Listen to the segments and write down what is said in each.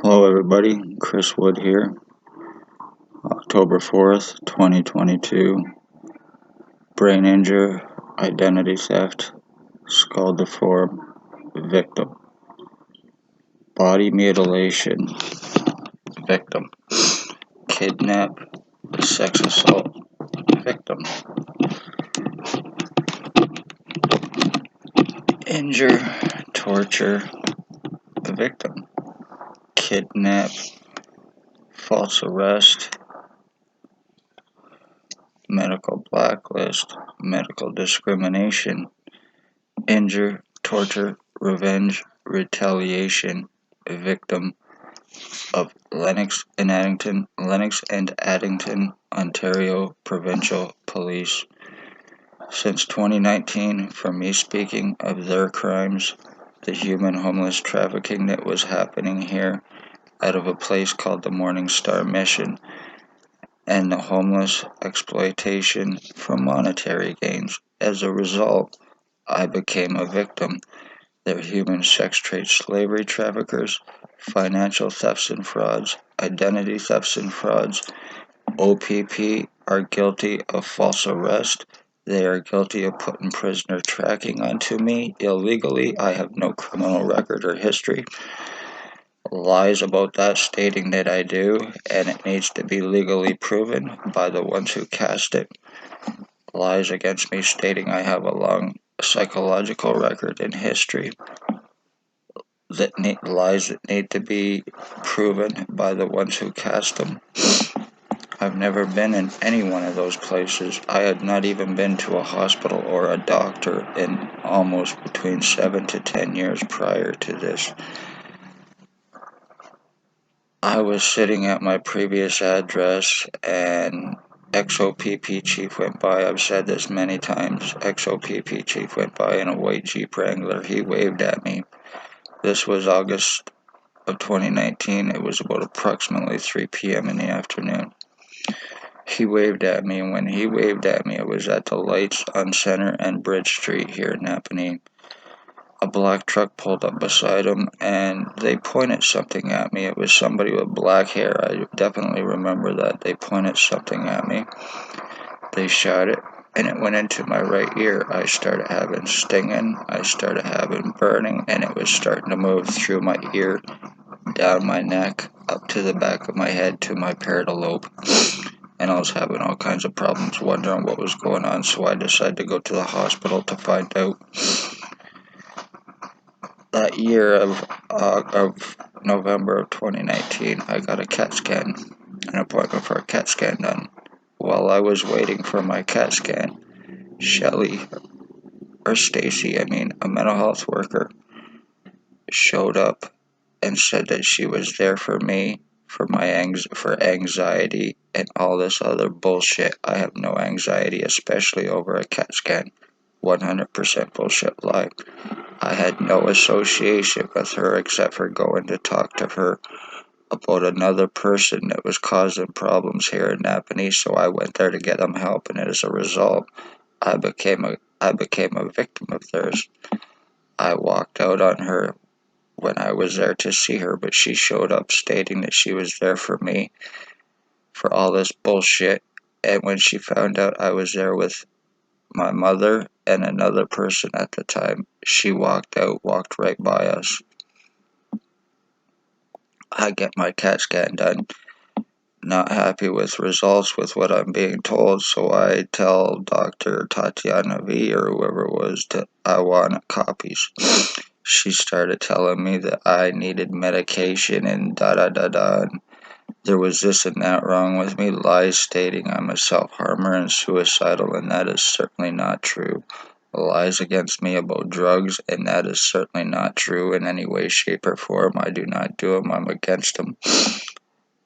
Hello everybody, Chris Wood here, October 4th, 2022, brain injury, identity theft, skull deform, victim, body mutilation, victim, kidnap, sex assault, victim, injure, torture, victim, kidnap, false arrest, medical blacklist, medical discrimination, injure, torture, revenge, retaliation, victim of Lennox and Addington, Ontario Provincial Police. Since 2019, for me speaking of their crimes, the human homeless trafficking that was happening here out of a place called the Morning Star Mission, and the homeless exploitation for monetary gains. As a result, I became a victim. They're human sex trade slavery traffickers, financial thefts and frauds, identity thefts and frauds. O.P.P. are guilty of false arrest. They are guilty of putting prisoner tracking onto me illegally. I have no criminal record or history. Lies about that stating that I do, and it needs to be legally proven by the ones who cast it. Lies against me stating I have a long psychological record and history. Lies that need to be proven by the ones who cast them. I've never been in any one of those places. I had not even been to a hospital or a doctor in almost between 7 to 10 years prior to this. I was sitting at my previous address and O.P.P. chief went by. I've said this many times. O.P.P. chief went by in a white Jeep Wrangler. He waved at me. This was August of 2019. It was about approximately 3 p.m. in the afternoon. He waved at me, and when he waved at me, it was at the lights on Center and Bridge Street here in Napanee. A black truck pulled up beside him, and they pointed something at me. It was somebody with black hair. I definitely remember that. They pointed something at me. They shot it, and it went into my right ear. I started having stinging. I started having burning, and it was starting to move through my ear, down my neck, up to the back of my head, to my parietal lobe. And I was having all kinds of problems, wondering what was going on, so I decided to go to the hospital to find out. That year of November of 2019, I got a CAT scan, an appointment for a CAT scan done. While I was waiting for my CAT scan, Stacy, a mental health worker, showed up and said that she was there for me, for for anxiety and all this other bullshit. I have no anxiety, especially over a CAT scan. 100% bullshit lie. I had no association with her except for going to talk to her about another person that was causing problems here in Napanee, so I went there to get them help, and as a result, I became a victim of theirs. I walked out on her when I was there to see her, but she showed up stating that she was there for me for all this bullshit, and when she found out I was there with my mother and another person at the time, she walked right by us. I get my CAT scan done, not happy with results with what I'm being told, so I tell Dr. Tatiana V or whoever it was that I want copies. She started telling me that I needed medication and da-da-da-da, and there was this and that wrong with me, lies stating I'm a self-harmer and suicidal, and that is certainly not true. Lies against me about drugs, and that is certainly not true in any way, shape, or form. I do not do them. I'm against them.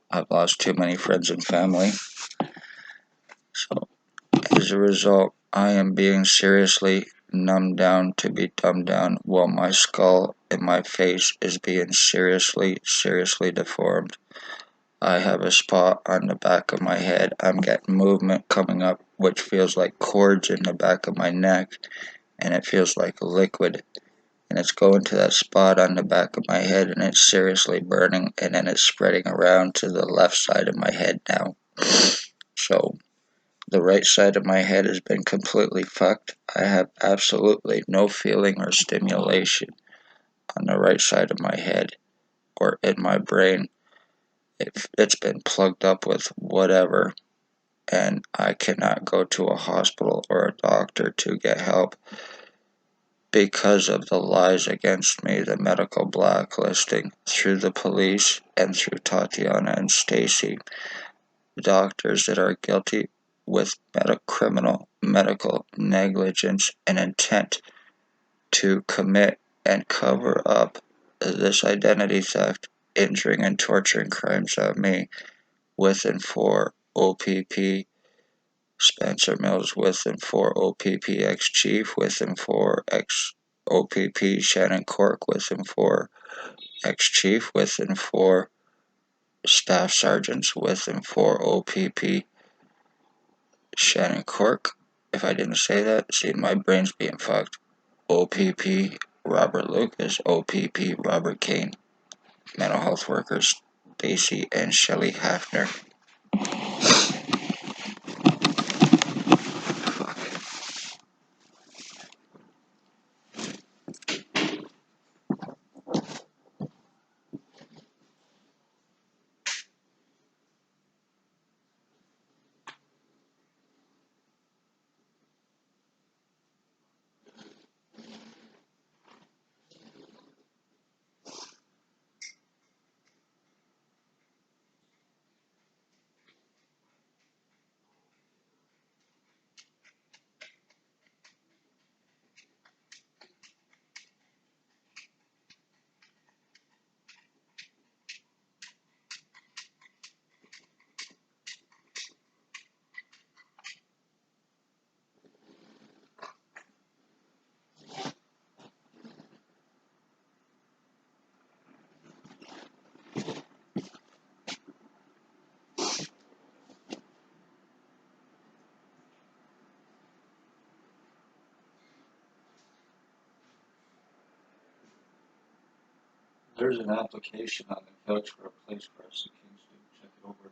I've lost too many friends and family. So, as a result, I am being seriously numbed down to be dumbed down while my skull and my face is being seriously deformed. I have a spot on the back of my head. I'm getting movement coming up, which feels like cords in the back of my neck, and it feels like liquid and it's going to that spot on the back of my head, and it's seriously burning, and then it's spreading around to the left side of my head now. So the right side of my head has been completely fucked. I have absolutely no feeling or stimulation on the right side of my head or in my brain. It's been plugged up with whatever, and I cannot go to a hospital or a doctor to get help because of the lies against me, the medical blacklisting through the police and through Tatiana and Stacy, doctors that are guilty with criminal medical negligence and intent to commit and cover up this identity theft, injuring and torturing crimes on me with and for O.P.P. Spencer Mills with and for O.P.P. ex-chief with and for ex-O.P.P. Shannon Cork with and for ex-chief with and for staff sergeants with and for O.P.P. Shannon Cork. If I didn't say that, see, my brain's being fucked. O.P.P. Robert Lucas, O.P.P. Robert Kane, mental health workers Stacy and Shelley Hafner. There's an application on the couch for a place for us in Kingston. Check it over.